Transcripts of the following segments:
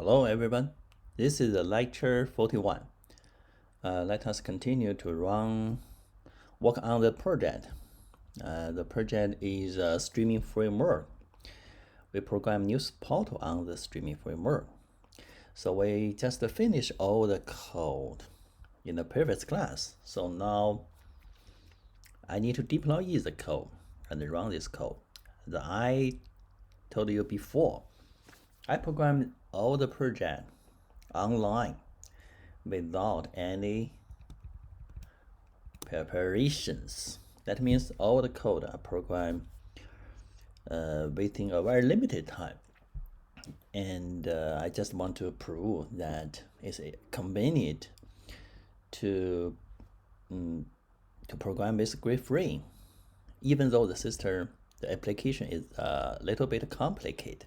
Hello everyone, this is lecture 41. Let us continue to work on the project. The project is a streaming framework. We program news portal on the streaming framework. So we just finished all the code in the previous class. So now I need to deploy the code and run this code. As I told you before, I programmed all the project online without any preparations. That means all the code are programmed within a very limited time. And I just want to prove that it's convenient to program with grid-free, even though the application is a little bit complicated.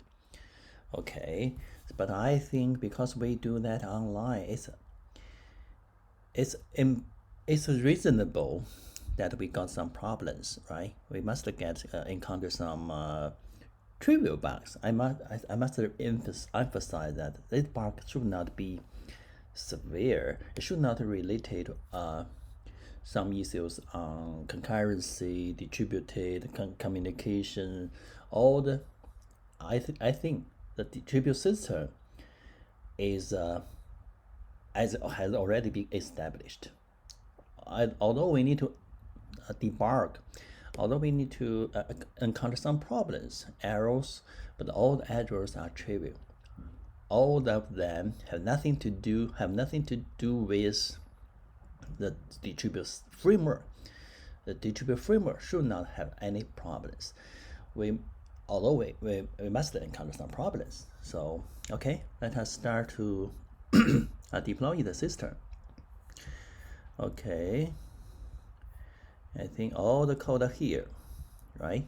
Okay, but I think because we do that online, it's reasonable that we got some problems, right? We must encounter some trivial bugs. I must emphasize that this bug should not be severe. It should not relate to some issues on concurrency, distributed communication, all the. I think the distributed system is has already been established. Although we need to debug, although we need to encounter some problems, errors, but all the errors are trivial. All of them have nothing to do with the distributed framework. The distributed framework should not have any problems. Although we must encounter some problems. So, okay, let us start to deploy the system. Okay, I think all the code are here, right?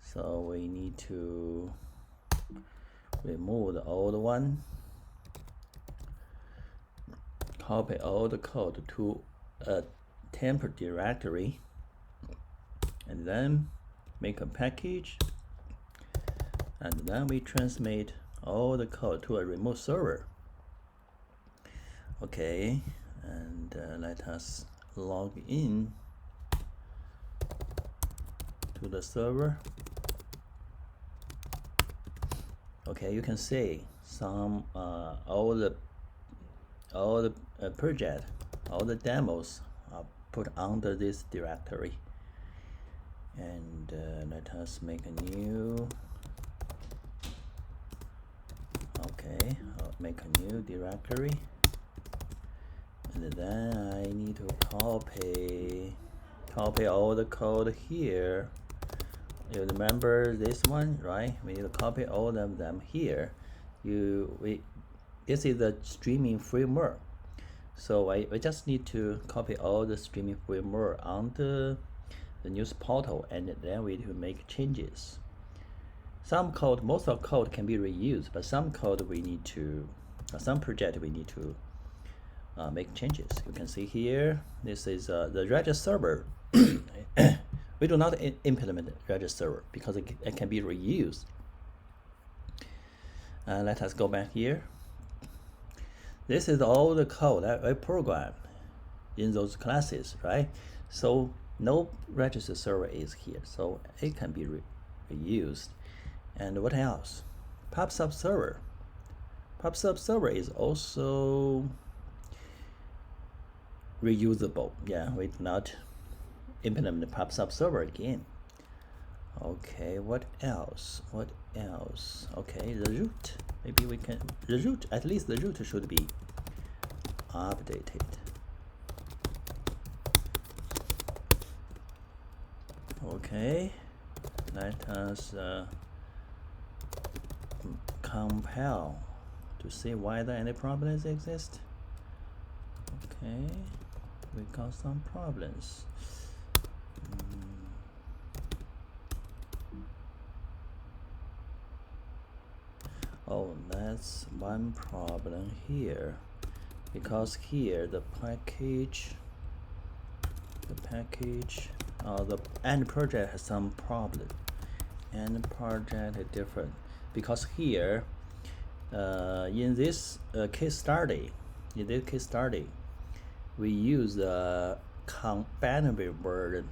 So we need to remove the old one, copy all the code to a temp directory, and then make a package. And then we transmit all the code to a remote server. Okay, and let us log in to the server. Okay, you can see some all the project, all the demos are put under this directory. And let us make a new. Okay, I'll make a new directory, and then I need to copy all the code here. You remember this one, right? We need to copy all of them here. This is the streaming framework, so I just need to copy all the streaming framework onto the news portal, and then we need to make changes. Most of code can be reused, but some project we need to make changes. You can see here, this is the Redis server. We do not implement Redis server because it can be reused. Let us go back here. This is all the code that I programmed in those classes, right? So no Redis server is here, so it can be reused. And what else? PubSub server. PubSub server is also reusable. Yeah, we do not implement the PubSub server again. Okay, what else? Okay, the root. Maybe we can. At least the root should be updated. Okay, let us compile to see whether any problems exist. Okay, we got some problems. Oh, that's one problem here, because here the end project has some problem. End project is different because here In this case study, we use the binary version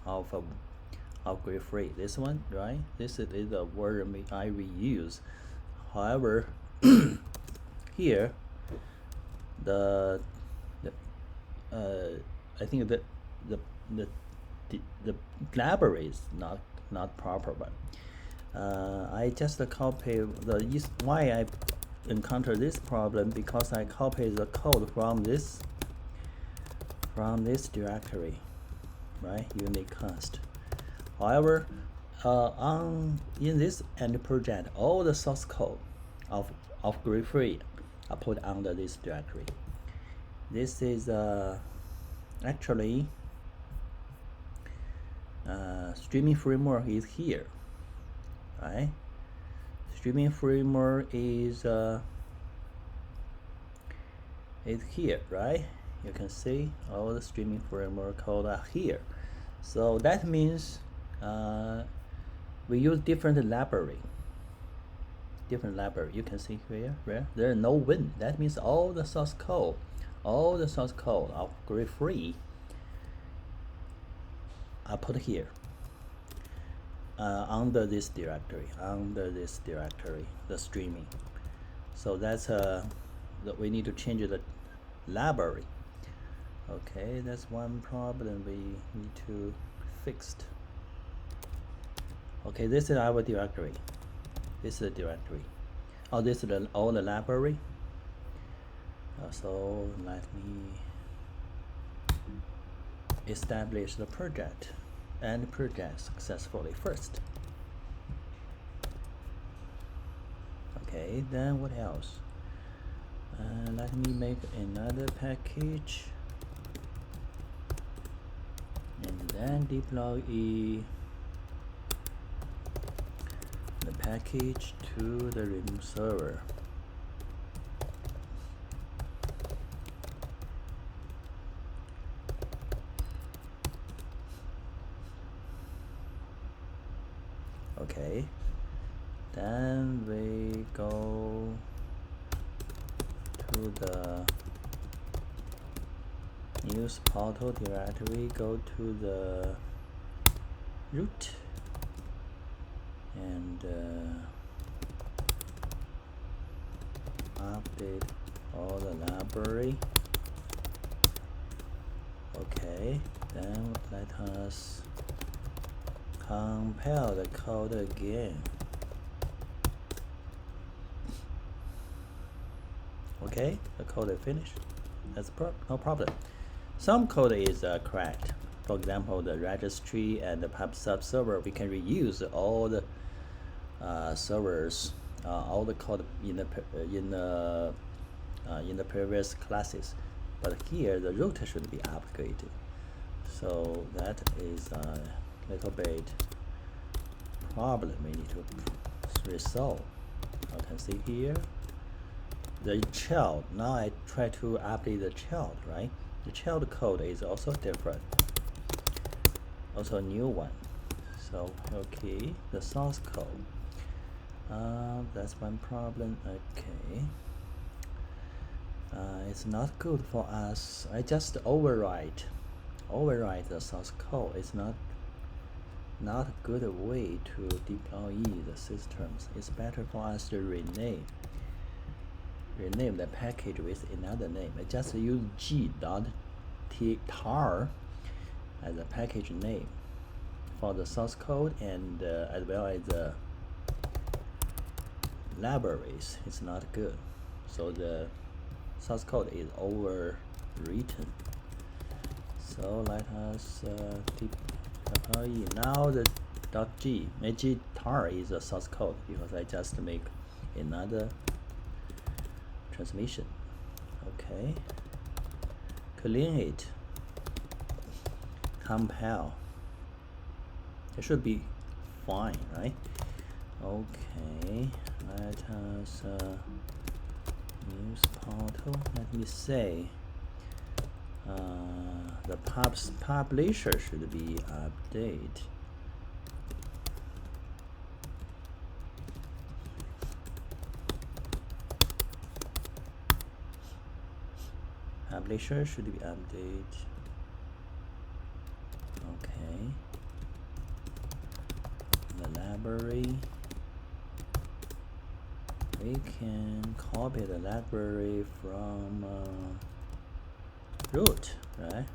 of grade 3. This one, right? This is the version I reuse. However, here I think that the library is not proper one. I just copy why I encounter this problem, because I copy the code from this directory, right? Unicast. However, in this end project, all the source code of grade 3 are put under this directory. This is actually streaming framework is here, right? Streaming framework is here, right? You can see all the streaming framework code are here. So that means we use different library. You can see here, right? There are no win. That means all the source code of grade 3 are put here under this directory, the streaming. So that's that we need to change the library. Okay, that's one problem we need to fix. Okay, this is our directory. This is the directory. Oh, this is all the library. So let me establish the project successfully first. Okay, then what else? Let me make another package and then deploy the package to the remote server. Okay, then we go to the news portal directory, go to the root and update all the library. Okay, then let us compile the code again. Okay, the code is finished. That's no problem. Some code is correct. For example, the registry and the PubSub server, we can reuse all the servers, all the code in the previous classes. But here the root should be upgraded. So that is a little bit problem we need to resolve. You can see here the child. Now I try to update the child, right? The child code is also different, also a new one. So okay, the source code, that's one problem. Okay, it's not good for us. I just overwrite the source code. It's not a good way to deploy the systems. It's better for us to rename the package with another name. I just use g.tar as a package name for the source code and as well as the libraries. It's not good, so the source code is overwritten. So let us deploy. Now the .g.tar is a source code because I just make another transmission. Okay, clean it, compile. It should be fine, right? Okay, let us use portal. Let me say the publisher should be update. publisher should be update. Okay. The library. We can copy the library from root, right?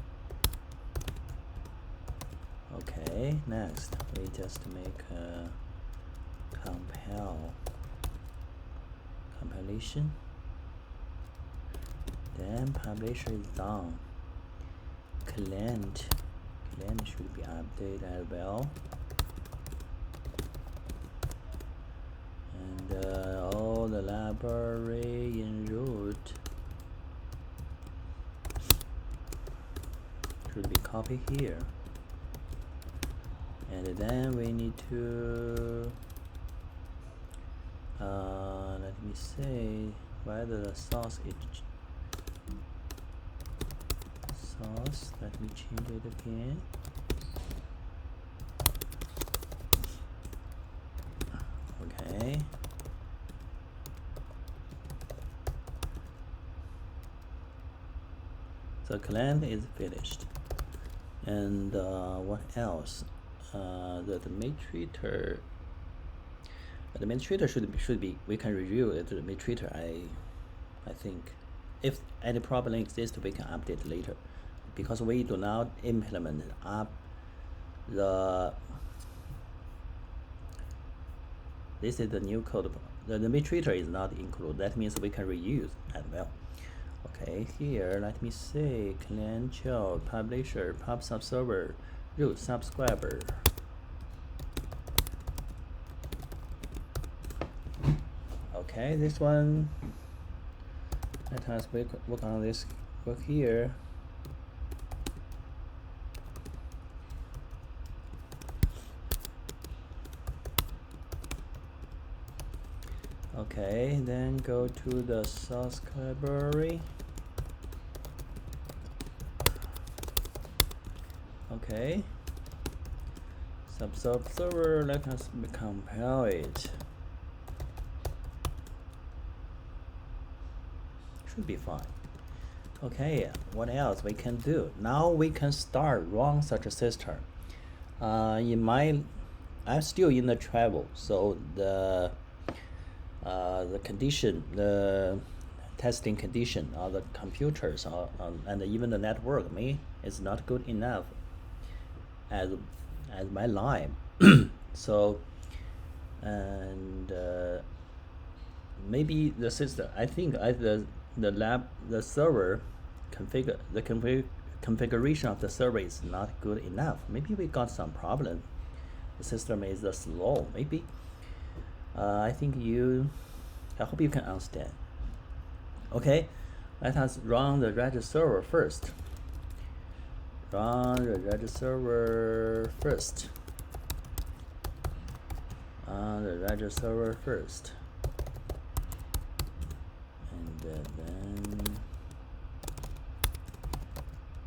Okay, next we just make a compilation. Then publisher is done. Client should be updated as well. And all the library in root should be copied here. And then we need to let me say whether the source is let me change it again. Okay. So client is finished. And what else? The administrator should be we can review the administrator. I think if any problem exists we can update later, because we do not implement this is the new code. The administrator is not included. That means we can reuse as well. Okay, here let me say client child publisher pub sub server root subscriber. Okay, this one, let us work on this work here. Okay, then go to the source library. Okay, sub server, let us compile it. Should be fine. Okay, what else we can do? Now we can start run such a system. I'm still in the travel, so the condition, the testing condition of the computers and even the network is not good enough as my line. So and maybe the system, I think the server configuration of the server is not good enough. Maybe we got some problem. The system is slow. Maybe I hope you can understand. Okay, let us run the Redis server first. Run the Redis server first. And then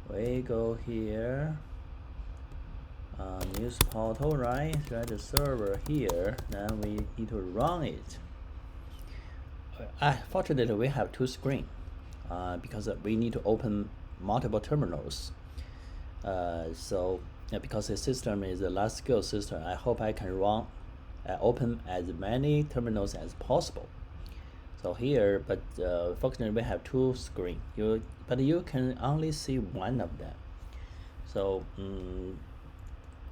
we go here. News portal, right? Redis server here. Then we need to run it. Fortunately, we have two screens because we need to open multiple terminals. So because the system is a large scale system, I hope I can open as many terminals as possible. So here, but fortunately we have two screens. But you can only see one of them. So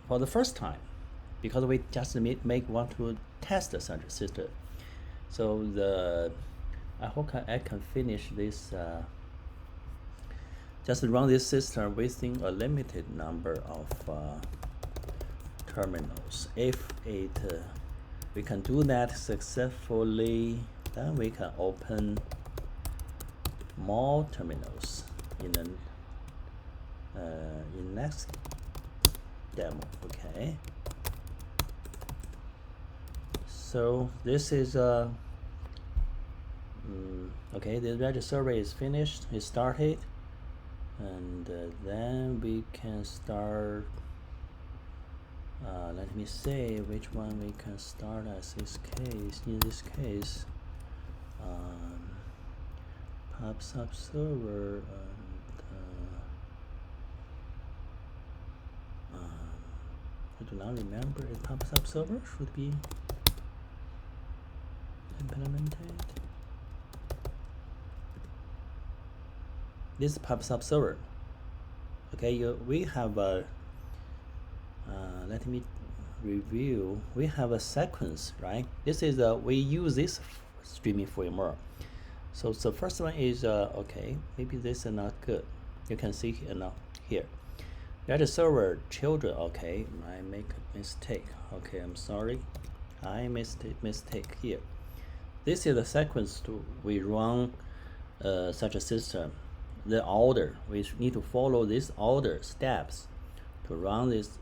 for the first time, because we just want to test the central system. So I hope I can finish this. Just run this system within a limited number of terminals. If we can do that successfully, then we can open more terminals in next demo. Okay. So this is okay. The Redis server is finished. It started, and then we can start. Let me say which one we can start as this case. In this case, pub sub server and I do not remember if PubSub server should be implemented. This PubSub server. Okay, we have a let me review. We have a sequence, right? This is we use this streaming framework. So the first one is okay, maybe this is not good. You can see here now here. That is server children. Okay, I make a mistake. Okay, I'm sorry. I mistake here. This is the sequence to we run such a system. The order, we need to follow this order steps to run this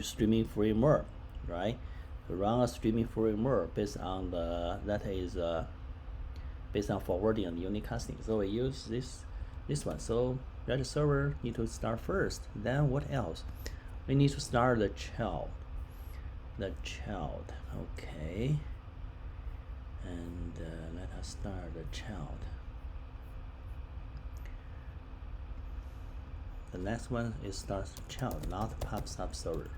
streaming framework, right? To run a streaming framework based on the that is based on forwarding and unicasting. So we use this one. So that server need to start first. Then what else? We need to start the child. The child. Okay. And let us start the child. The next one is starts child, not PubSub server.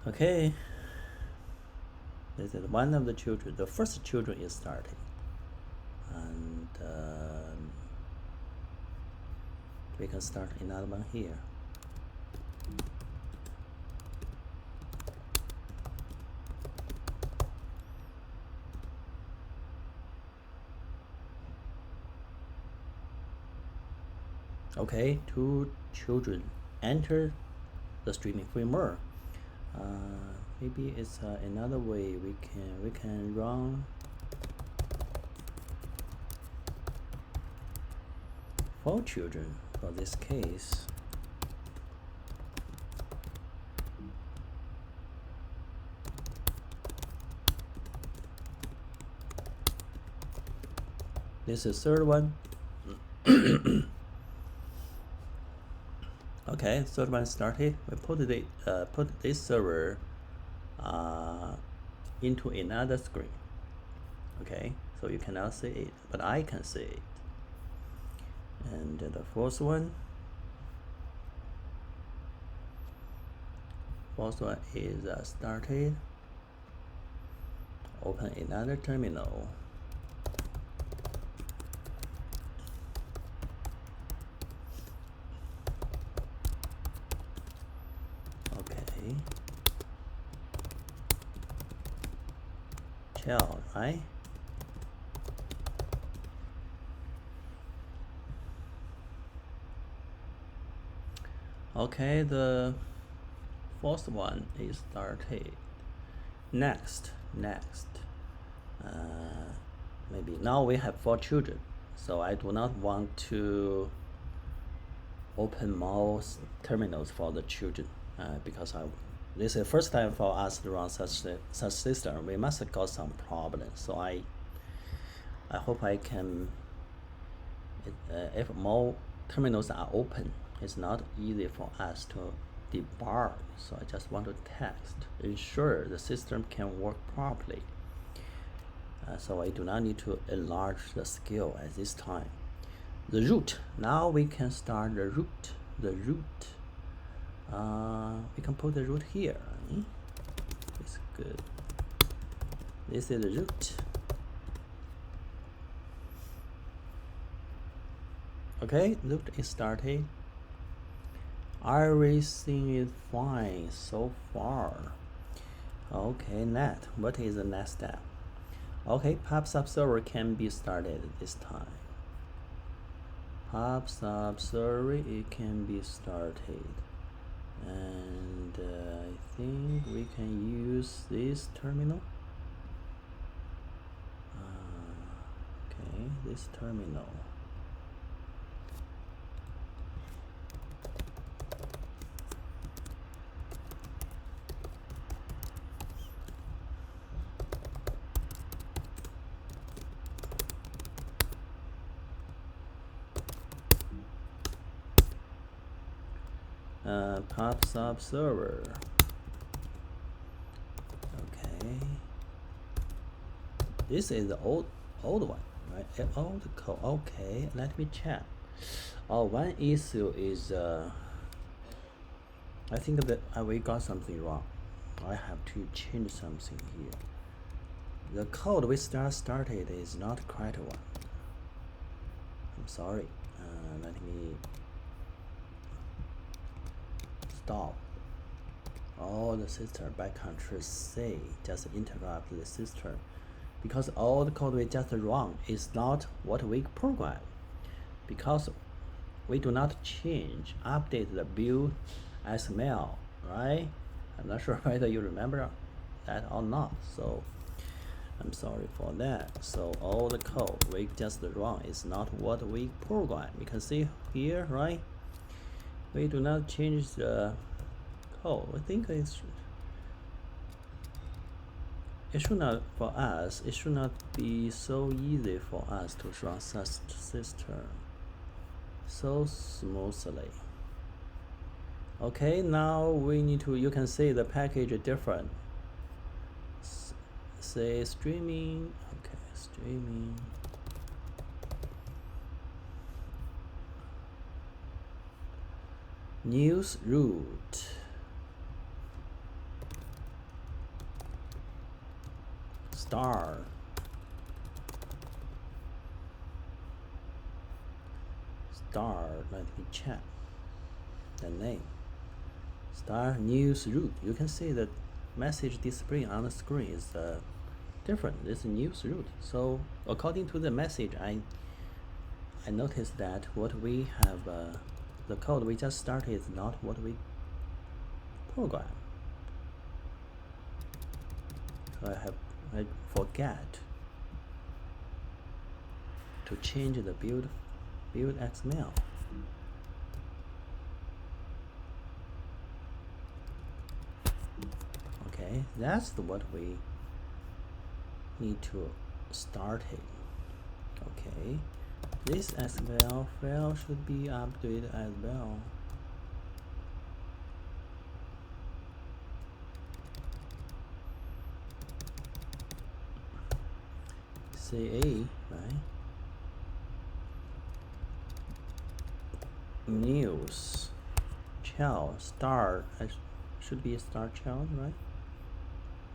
Okay. This is one of the children. The first children is starting, and we can start another one here. Okay, 2 children enter the streaming framework. Maybe it's another way we can run 4 children for this case. This is third one. Okay, third one started. We put this server into another screen. Okay, so you cannot see it, but I can see it. And the fourth one is started. Open another terminal. Okay. Child, right? Okay, the fourth one is started. Next. Maybe now we have 4 children, so I do not want to open more terminals for the children because this is the first time for us to run such system. We must have got some problems. So I hope I can. If more terminals are open, it's not easy for us to debug. So I just want to test, ensure the system can work properly. So I do not need to enlarge the scale at this time. The root. Now we can start the root. We can put the root here. It's good. This is the root. Okay, root is started. Everything is fine so far. Okay, next. What is the next step? Okay, PubSub server can be started this time. PubSub server, it can be started. And I think we can use this terminal. Okay, this terminal. PubSub server. Okay, this is the old one, right? Old code. Okay, let me check. Oh, one issue is I think that we got something wrong. I have to change something here. The code we started is not correct one. I'm sorry. Let me stop all the system by Ctrl C. Just interrupt the system because all the code we just run is not what we program. Because we do not change, update the build XML, right? I'm not sure whether you remember that or not. So I'm sorry for that. So all the code we just run is not what we program. You can see here, right? We do not change the code. I think it should not, for us, it should not be so easy for us to run such system so smoothly. Okay, now we need to, you can see the package is different. Say streaming, okay, streaming. News root. Star. Let me check the name. Star news root. You can see the message display on the screen is different. This is news root. So according to the message, I noticed that what we have, the code we just started is not what we program. So I forget to change the build XML. Okay, that's what we need to start it. Okay, this XML file should be updated as well. CA, right? News child star should be a star child, right?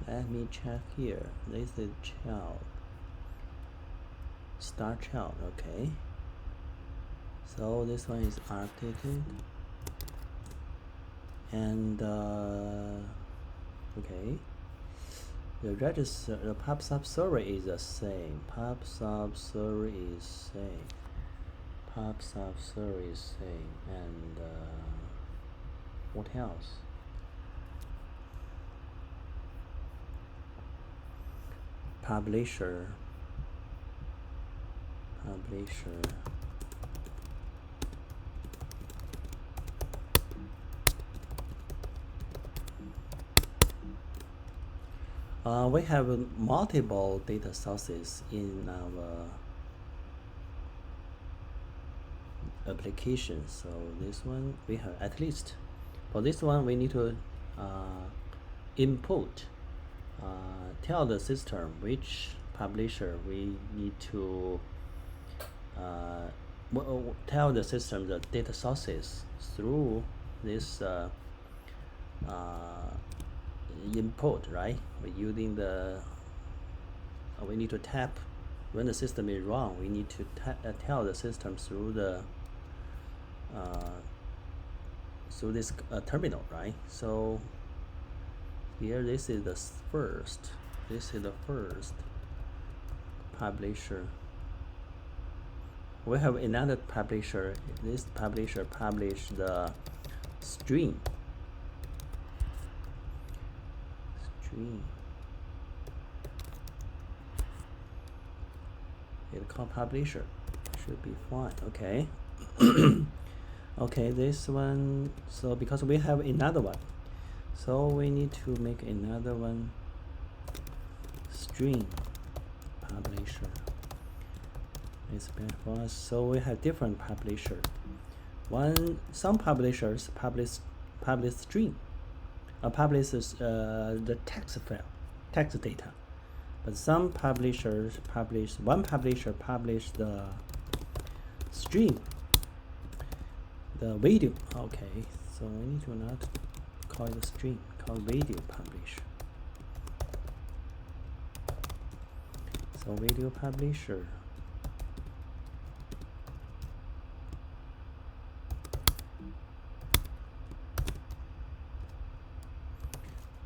Let me check here. This is child, star child. Okay, so this one is updated, and okay, the register, the PubSub server is the same. PubSub server is same. PubSub server is same, and what else? Publisher. We have multiple data sources in our application. So this one we have, at least for this one we need to input, tell the system which publisher we need to tell the system the data sources through this input, right? We're using the we need to tap when the system is wrong. We need to tell the system through the through this terminal, right? So here this is the first. This is the first publisher. We have another publisher. This publisher published the string. It's called publisher. Should be fine. Okay. Okay, this one. So because we have another one, so we need to make another one. String publisher. It's bad for us. So we have different publisher. Some publishers publish publish string, publishes the text file, text data. But some publishers one publisher publish the stream, the video. Okay, so we need to not call it a stream, call video publish. So video publisher.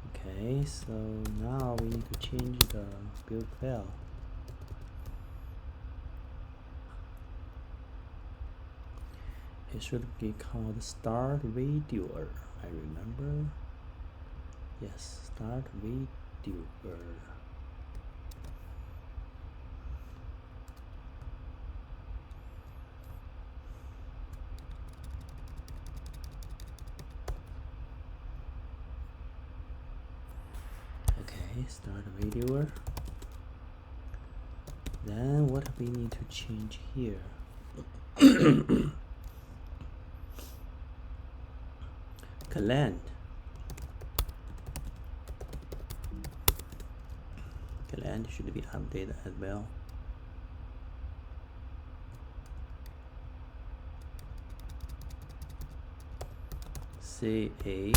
Okay, so now we need to change the build file. It should be called start videoer. I remember. Yes, start videoer. Okay, start videoer. Then what we need to change here? Calend. Calend should be updated as well. CA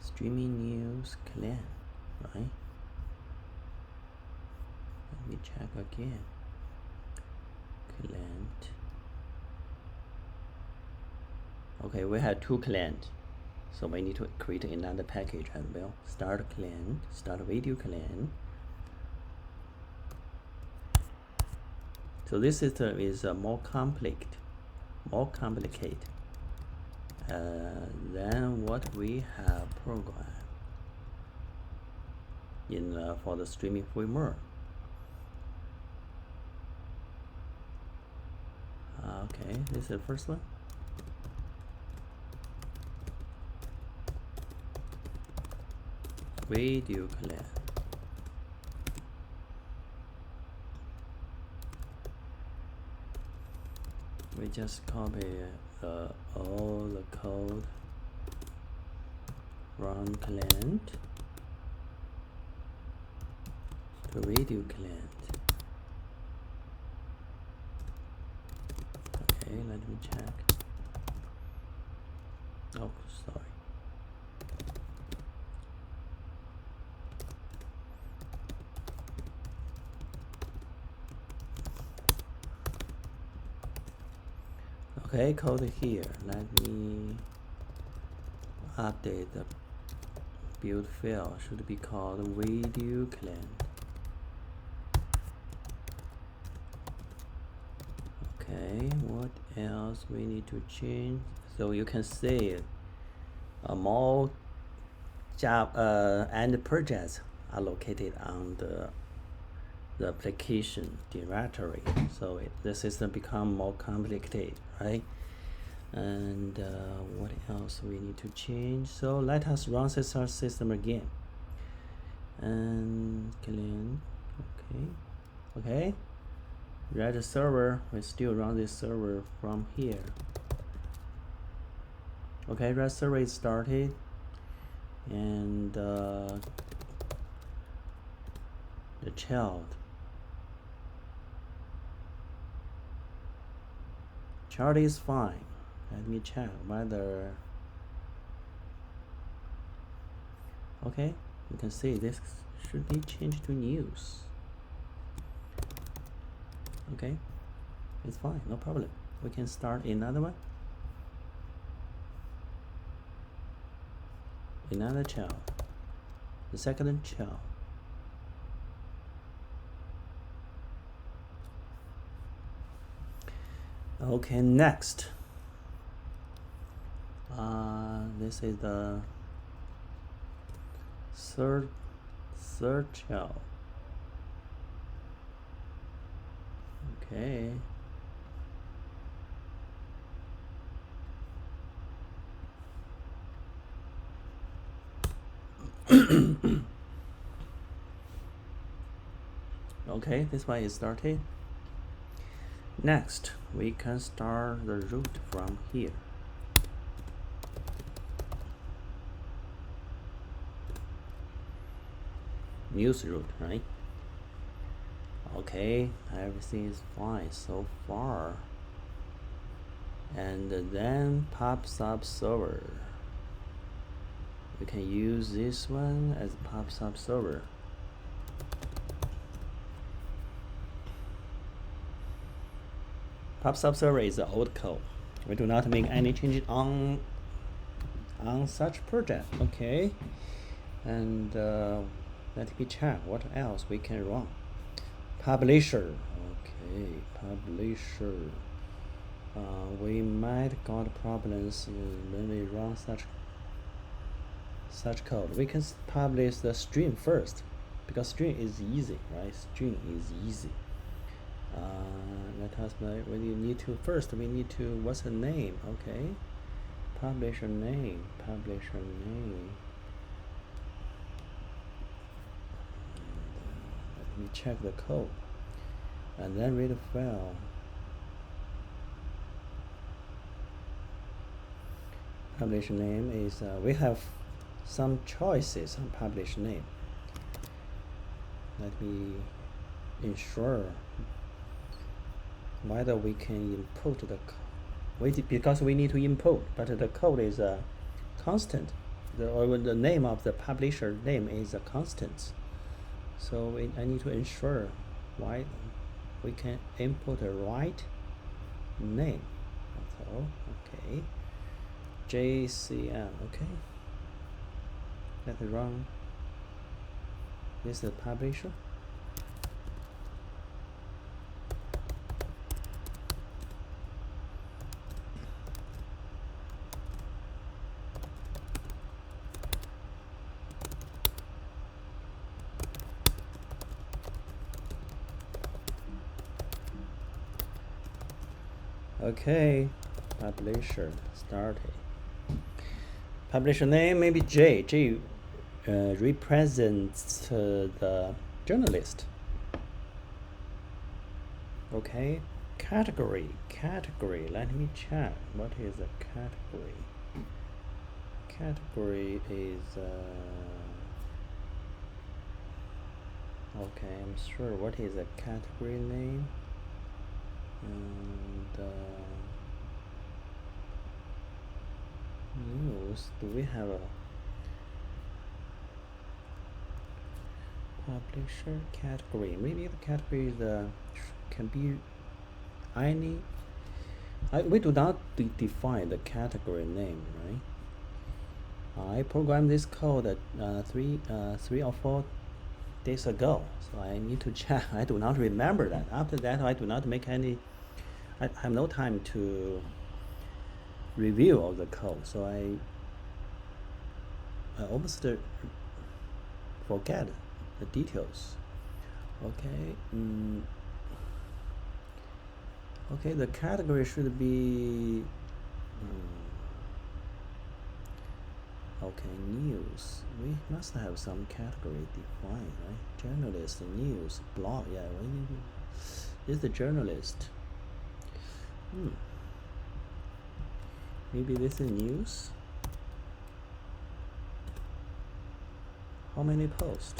streaming news Calend, right? Let me check again. Calend. Okay, we have two Calend, so we need to create another package as well. Start Calend, start video Calend. So this system is more complicated than what we have programmed in for the streaming framework. Okay, this is the first one. Video Calend. We just copy all the code, run Calend to video Calend. Okay, let me check. Oh, sorry. Okay, code here. Let me update the build file. Should be called video Calend. Okay, what else we need to change? So you can see more Java and projects are located on the application directory, so the system become more complicated, right? And what else we need to change? So let us run this system again. And clean. Okay. Red server, we still run this server from here. Okay, red server is started, and the child is fine. Let me check whether. Okay, you can see this should be changed to news. Okay, it's fine, no problem. We can start another one. Another child. The second child. Okay, next. This is the third child. Okay. Okay, this one is started. Next, we can start the root from here. News root, right? Okay, everything is fine so far. And then PubSub server. We can use this one as PubSub server. PubSub server is the old code. We do not make any changes on such project. Okay, and let me check what else we can run. Publisher. Okay, publisher. We might got problems when we run such code. We can publish the string first, because string is easy, right? String is easy. Let us know when you need to first. We need to what's the name? Okay, publisher name. Publisher name. Let me check the code, and then read the file. Publisher name is we have some choices on publisher name. Let me ensure whether we can input the because we need to input, but the code is a constant. The name of the publisher name is a constant. So I need to ensure why we can input the right name. That's all. Okay. JCM. Okay. Let it run. This is the publisher. Okay, publisher started. Publisher name maybe J. J represents the journalist. Okay, category. Category. Let me check. What is a category? Category is okay. I'm sure. What is a category name? And news. Do we have a publisher category? Maybe the category is can be any. We do not define the category name, right? I programmed this code 3 or 4 days ago, so I need to check. I do not remember that. After that, I do not make any. I have no time to review all the code, so I almost forget the details. Okay. Okay, the category should be okay, news. We must have some category defined, right? Journalist, news, blog. Yeah, this is the journalist. Maybe this is news. How many posts?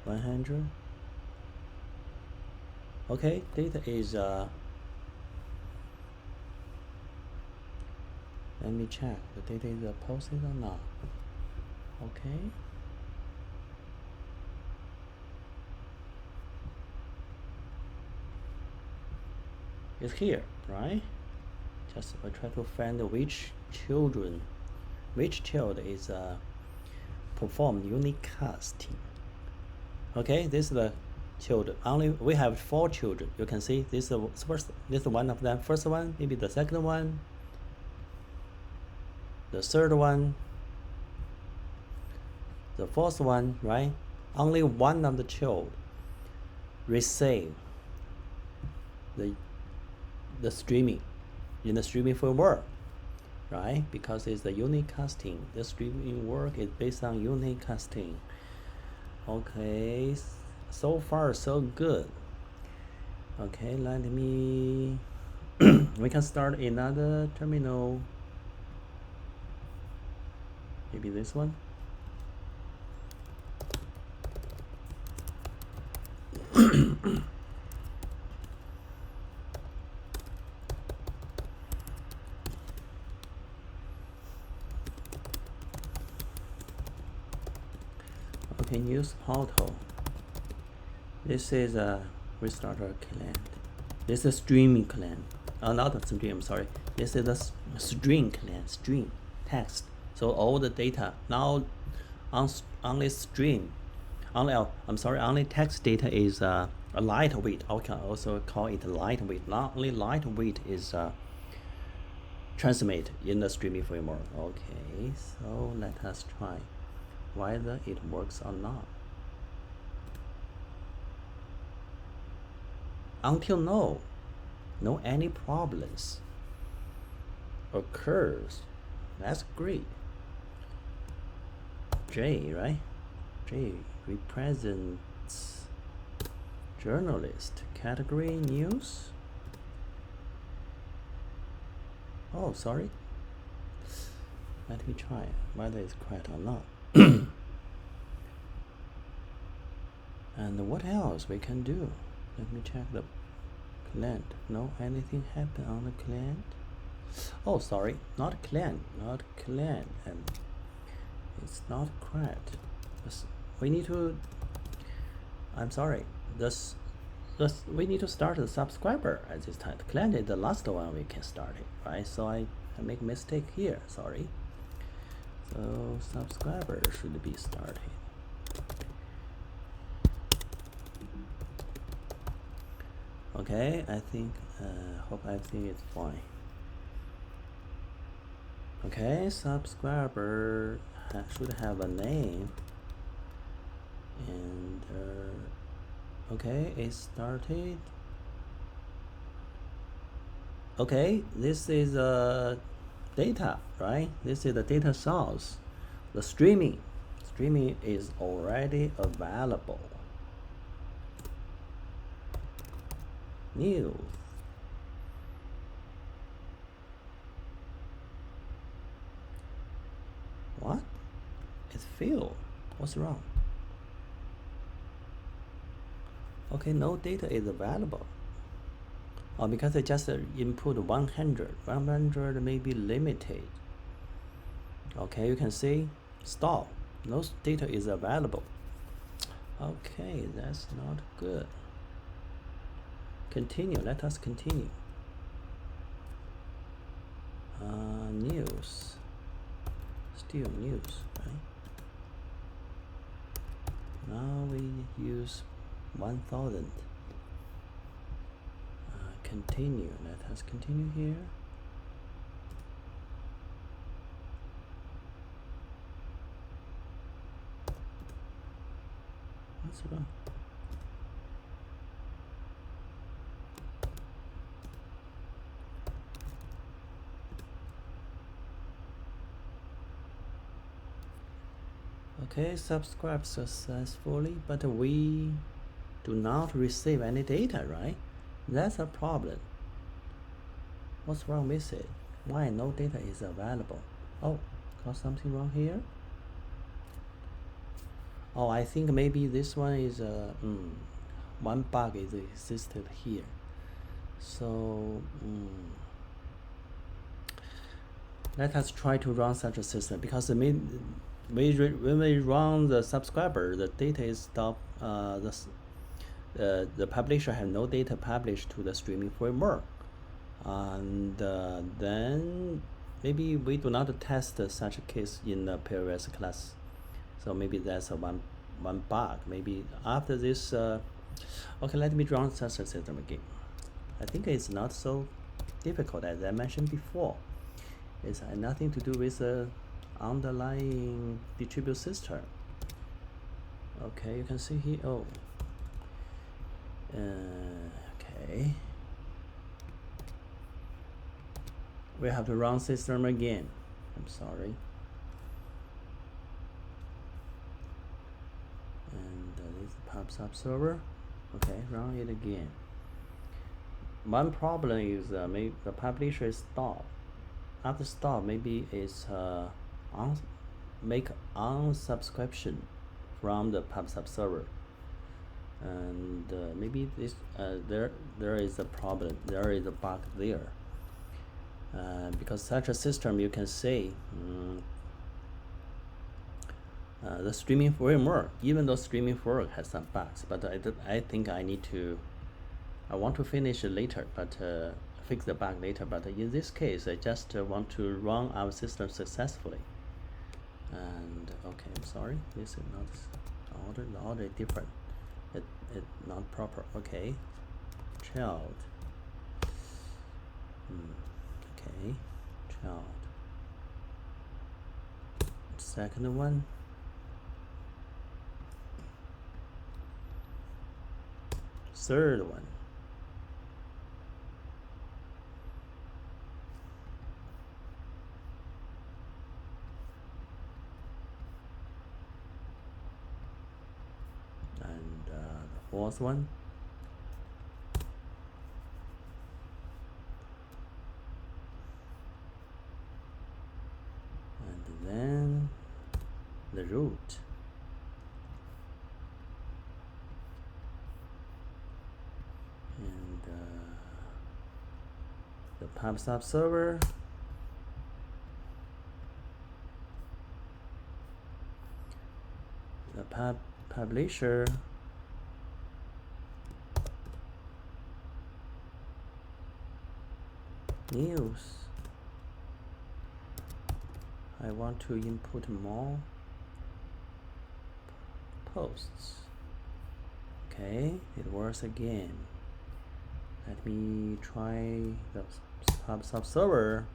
100. Okay, data is let me check. The data is posted or not. Okay. It's here, right? Just try to find which child is perform unique casting. Okay, this is the children. Only we have 4 children. You can see this is first. This is one of them. First one, maybe the second one, the third one, the fourth one, right? Only one of the child receive the streaming in the streaming framework, right? Because it's the unit casting. The streaming work is based on unit casting. Okay, so far so good. Okay, let me we can start another terminal, maybe this one. Okay, news portal. This is a restarter client. This is a streaming client. Not a stream, sorry. This is a string client, string text. So all the data now only string, only text data is a lightweight. I can also call it lightweight. Not only lightweight is transmit in the streaming framework. Okay, so let us try whether it works or not. Until now, no any problems occurs. That's great. J, right? J represents journalist. Category news. Oh, sorry. Let me try whether it's correct or not. And what else we can do? Let me check the client. No, anything happened on the client? Oh, sorry, not client, and it's not correct. We need to. I'm sorry. We need to start the subscriber at this time. The client is the last one we can start it, right? So I make a mistake here. Sorry. So subscriber should be started. Okay, I think, hope everything is fine. Okay, subscriber should have a name. And, okay, it started. Okay, this is data, right? This is the data source. The streaming is already available. News. What? It failed. What's wrong? Okay, no data is available. Oh, because I just input 100. 100 may be limited. Okay, you can see stop. No data is available. Okay, that's not good. Continue. Let us continue. News. Still news, right? Now we use 1000. Continue. Let us continue here. What's wrong? Okay, subscribe successfully, but we do not receive any data, right? That's a problem. What's wrong with it? Why no data is available? Oh, got something wrong here? Oh, I think maybe this one is one bug is existed here. So let us try to run such a system, because when we run the subscriber, the data is stopped. The publisher has no data published to the streaming framework, and then maybe we do not test such a case in the previous class. So maybe that's a one bug. Maybe after this, okay, let me run such a system again. I think it's not so difficult as I mentioned before. It has nothing to do with the underlying distributed system. Okay, you can see here. Oh, okay. We have to run system again. I'm sorry. And this pops up server. Okay, run it again. one problem is maybe the publisher is stop. After stop, maybe it's make unsubscription from the PubSub server, and maybe this there is a problem. There is a bug there. Because such a system, you can say the streaming framework, even though streaming framework has some bugs, but I think I want to finish it later, but fix the bug later. But in this case, I just want to run our system successfully. And okay, I'm sorry, this is not order. The order is different. It not proper. Okay, child. Okay, child. Second one. Third one. And the fourth one. And then the root. And the PubSub server. The publisher. News. I want to input more posts. Okay, it works again. Let me try the PubSub server.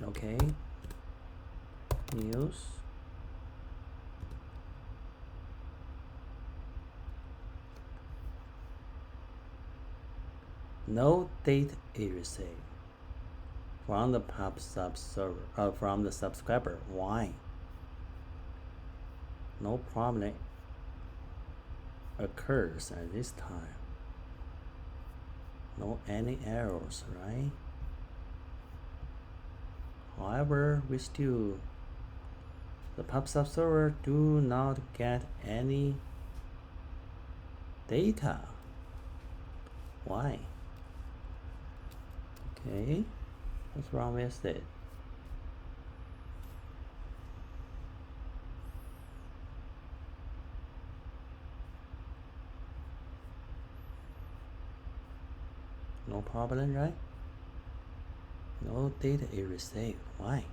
Okay, news. No data is received from the PubSub server, from the subscriber. Why? No problem occurs at this time. No any errors, right? However, the PubSub server do not get any data. Why? Okay, what's wrong with it? No problem, right? No data is received. Why?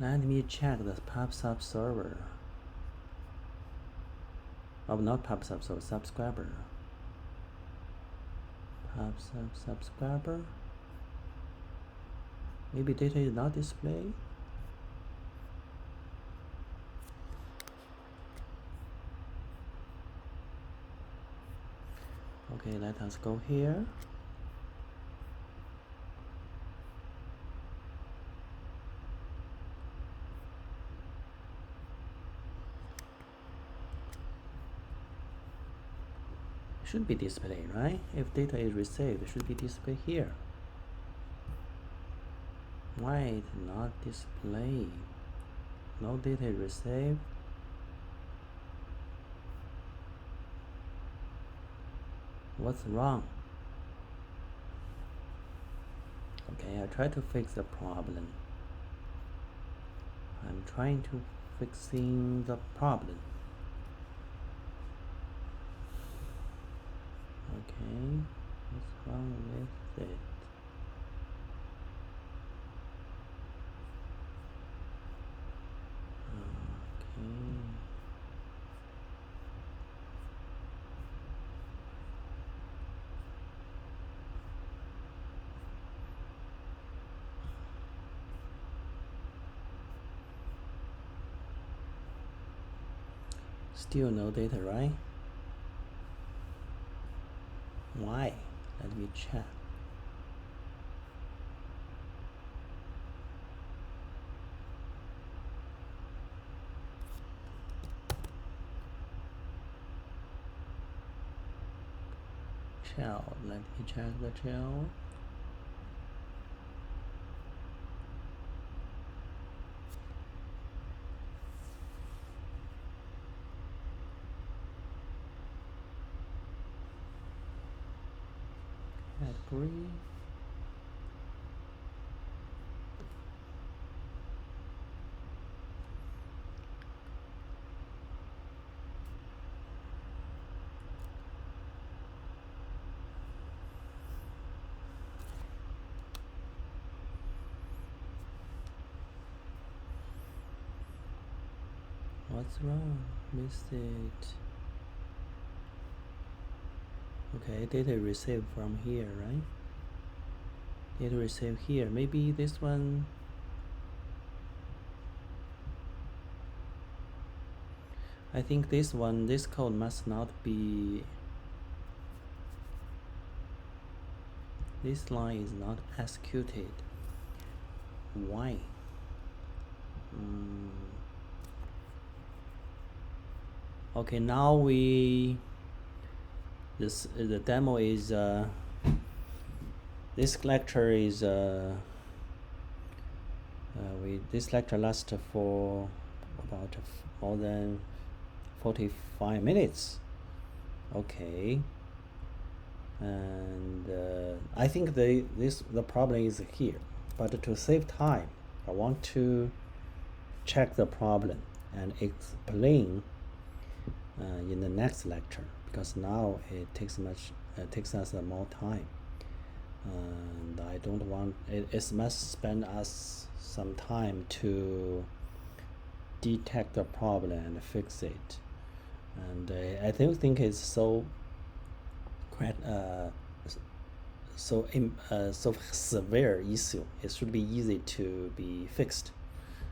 Let me check the PubSub server. Oh, not PubSub server, subscriber. PubSub subscriber. Maybe data is not displayed. Okay, let us go here. Should be displayed, right? If data is received, it should be displayed here. Why it not displayed? No data is received. What's wrong? Okay, I try to fix the problem. I'm trying to fixing the problem. Okay, what's wrong with it? Okay. Still no data, right? Why? Let me check. child. Let me check the child. Category. What's wrong? Missed it. Okay, data received from here, right? Data received here. Maybe this one. I think this one, this code must not be. This line is not executed. Why? Okay, now the demo is this lecture is this lecture lasts for about more than 45 minutes. Okay, and I think the problem is here, but to save time, I want to check the problem and explain in the next lecture, because now it takes us more time, and I don't want it must spend us some time to detect the problem and fix it. And I don't think it's so severe issue. It should be easy to be fixed.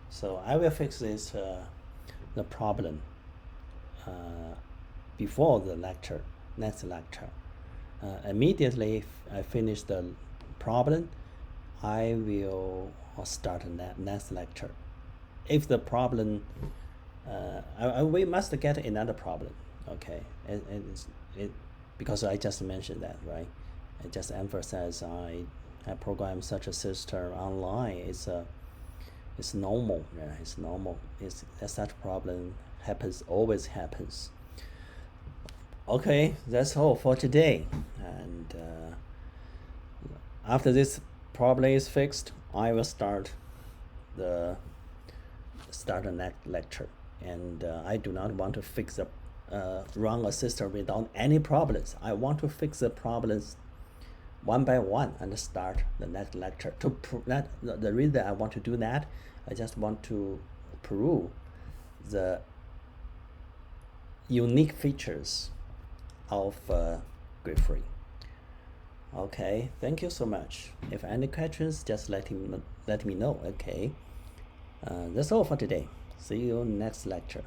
So I will fix this the problem before the next lecture. Immediately if I finish the problem, I will start next lecture. If the problem, we must get another problem, okay? Because I just mentioned that, right? I just emphasize I program such a system online. It's normal, yeah, it's normal. Such problem always happens. Okay, that's all for today. And after this problem is fixed, I will start the next lecture. And I do not want to run a system without any problems. I want to fix the problems one by one and start the next lecture. To prove that, the reason I want to do that, I just want to prove the unique features of GridFree. Okay, thank you so much. If any questions, just let me know. Okay, that's all for today. See you next lecture.